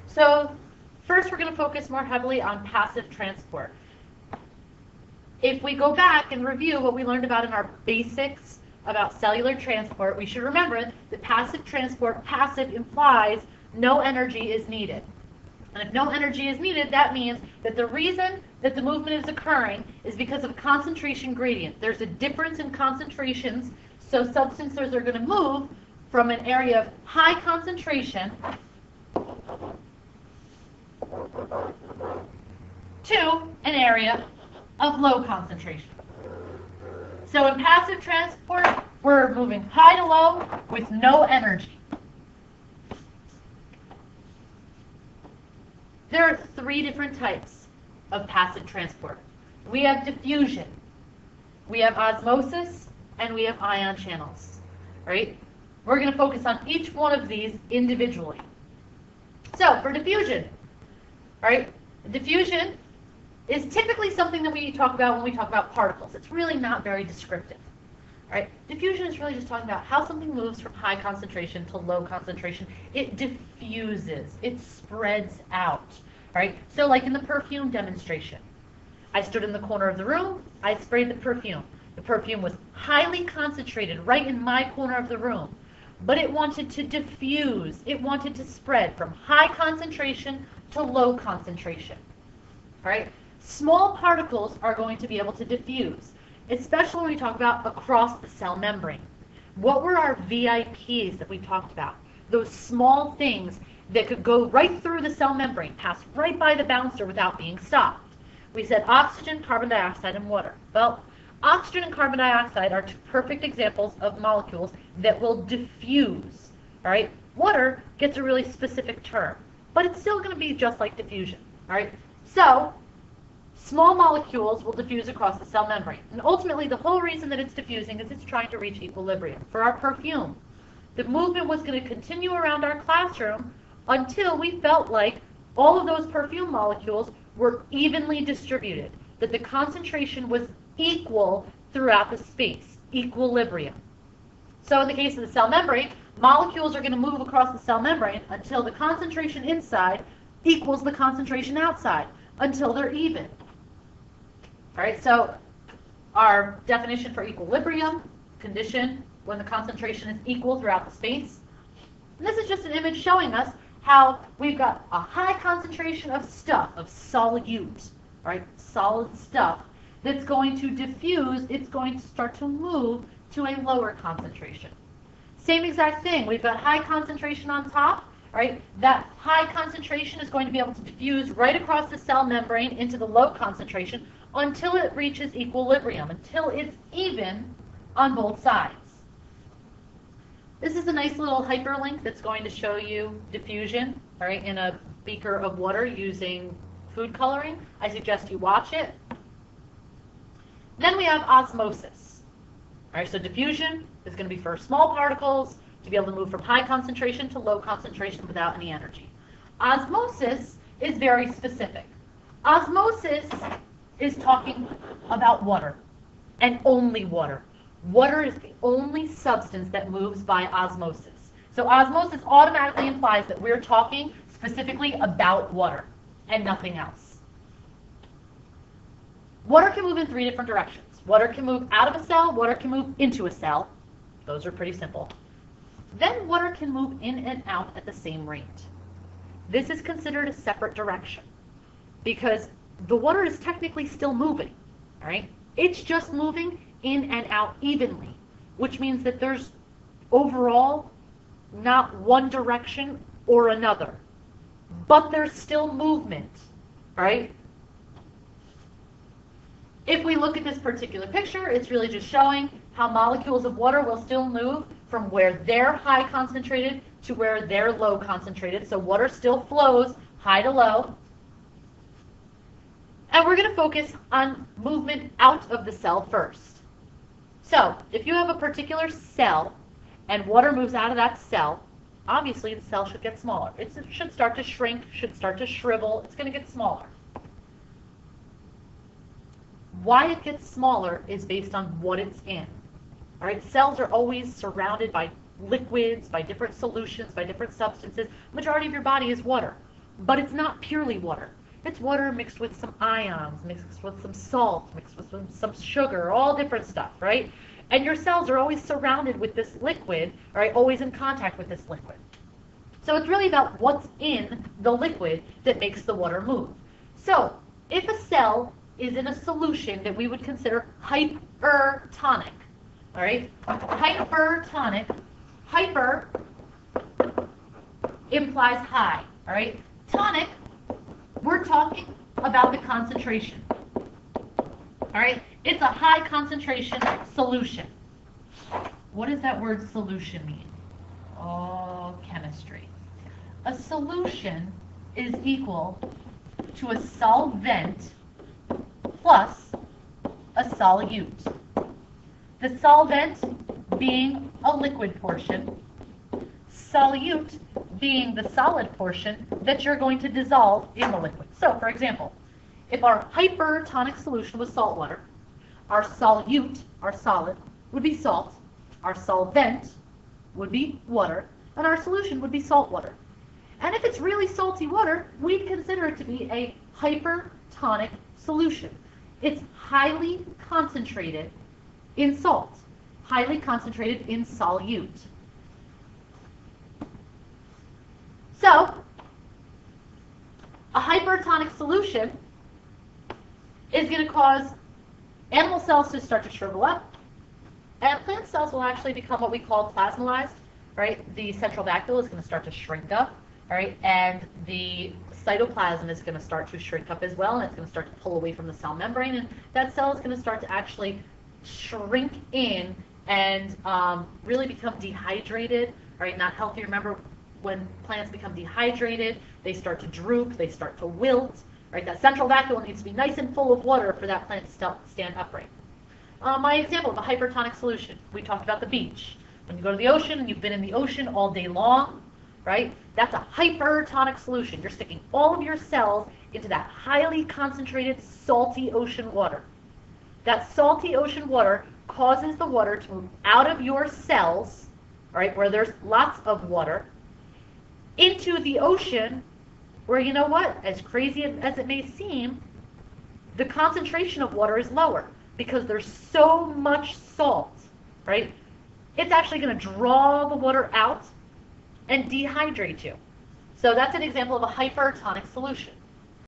So first we're going to focus more heavily on passive transport. If we go back and review what we learned about in our basics about cellular transport, we should remember that passive transport, passive implies no energy is needed. And if no energy is needed, that means that the reason that the movement is occurring is because of concentration gradient. There's a difference in concentrations, so substances are going to move from an area of high concentration to an area of low concentration. So in passive transport, we're moving high to low with no energy. There are three different types of passive transport. We have diffusion, we have osmosis, and we have ion channels. Right? We're going to focus on each one of these individually. So for diffusion, right? Diffusion is typically something that we talk about when we talk about particles. It's really not very descriptive. Right? Diffusion is really just talking about how something moves from high concentration to low concentration. It diffuses. It spreads out. Right? So like in the perfume demonstration. I stood in the corner of the room. I sprayed the perfume. The perfume was highly concentrated right in my corner of the room. But it wanted to diffuse. It wanted to spread from high concentration to low concentration. Right? Small particles are going to be able to diffuse, especially when we talk about across the cell membrane. What were our VIPs that we talked about? Those small things that could go right through the cell membrane, pass right by the bouncer without being stopped. We said oxygen, carbon dioxide, and water. Well, oxygen and carbon dioxide are two perfect examples of molecules that will diffuse. All right? Water gets a really specific term, but it's still going to be just like diffusion. All right? So small molecules will diffuse across the cell membrane. And ultimately, the whole reason that it's diffusing is it's trying to reach equilibrium. For our perfume, the movement was going to continue around our classroom until we felt like all of those perfume molecules were evenly distributed, that the concentration was equal throughout the space, equilibrium. So in the case of the cell membrane, molecules are going to move across the cell membrane until the concentration inside equals the concentration outside, until they're even. All right, so our definition for equilibrium, condition when the concentration is equal throughout the space. And this is just an image showing us how we've got a high concentration of stuff, of solute, right, solid stuff, that's going to diffuse, it's going to start to move to a lower concentration. Same exact thing, we've got high concentration on top, right? That high concentration is going to be able to diffuse right across the cell membrane into the low concentration until it reaches equilibrium, until it's even on both sides. This is a nice little hyperlink that's going to show you diffusion, all right, in a beaker of water using food coloring. I suggest you watch it. Then we have osmosis. All right, so diffusion is going to be for small particles to be able to move from high concentration to low concentration without any energy. Osmosis is very specific. Osmosis is talking about water, and only water. Water is the only substance that moves by osmosis. So osmosis automatically implies that we're talking specifically about water and nothing else. Water can move in three different directions. Water can move out of a cell, water can move into a cell. Those are pretty simple. Then water can move in and out at the same rate. This is considered a separate direction because the water is technically still moving, all right? It's just moving in and out evenly, which means that there's overall not one direction or another, but there's still movement, right? If we look at this particular picture, it's really just showing how molecules of water will still move from where they're high concentrated to where they're low concentrated. So water still flows high to low. And we're going to focus on movement out of the cell first. So if you have a particular cell and water moves out of that cell, obviously the cell should get smaller. It should start to shrink, should start to shrivel. It's going to get smaller. Why it gets smaller is based on what it's in. All right, cells are always surrounded by liquids, by different solutions, by different substances. Majority of your body is water. but it's not purely water. It's water mixed with some ions, mixed with some salt, mixed with some sugar, all different stuff, right? And your cells are always surrounded with this liquid, right? Always in contact with this liquid. So it's really about what's in the liquid that makes the water move. So if a cell is in a solution that we would consider hypertonic, all right? Hypertonic, hyper implies high, all right? Tonic, we're talking about the concentration, all right? It's a high concentration solution. What does that word solution mean? Oh, chemistry. A solution is equal to a solvent plus a solute. The solvent being a liquid portion, solute being the solid portion that you're going to dissolve in the liquid. So, for example, if our hypertonic solution was salt water, our solute, our solid, would be salt, our solvent would be water, and our solution would be salt water. And if it's really salty water, we'd consider it to be a hypertonic solution. It's highly concentrated in salt, highly concentrated in solute. So, a hypertonic solution is going to cause animal cells to start to shrivel up, and plant cells will actually become what we call plasmolized, right? The central vacuole is going to start to shrink up, right? And the cytoplasm is going to start to shrink up as well, and it's going to start to pull away from the cell membrane, and that cell is going to start to actually shrink in and really become dehydrated, right? Not healthy. Remember, when plants become dehydrated, they start to droop, they start to wilt, right? That central vacuole needs to be nice and full of water for that plant to stand upright. My example of a hypertonic solution, we talked about the beach. When you go to the ocean and you've been in the ocean all day long, right? That's a hypertonic solution. You're sticking all of your cells into that highly concentrated salty ocean water. That salty ocean water causes the water to move out of your cells, right, where there's lots of water, into the ocean where, you know what, as crazy as it may seem, the concentration of water is lower because there's so much salt, right? It's actually going to draw the water out and dehydrate you. So that's an example of a hypertonic solution.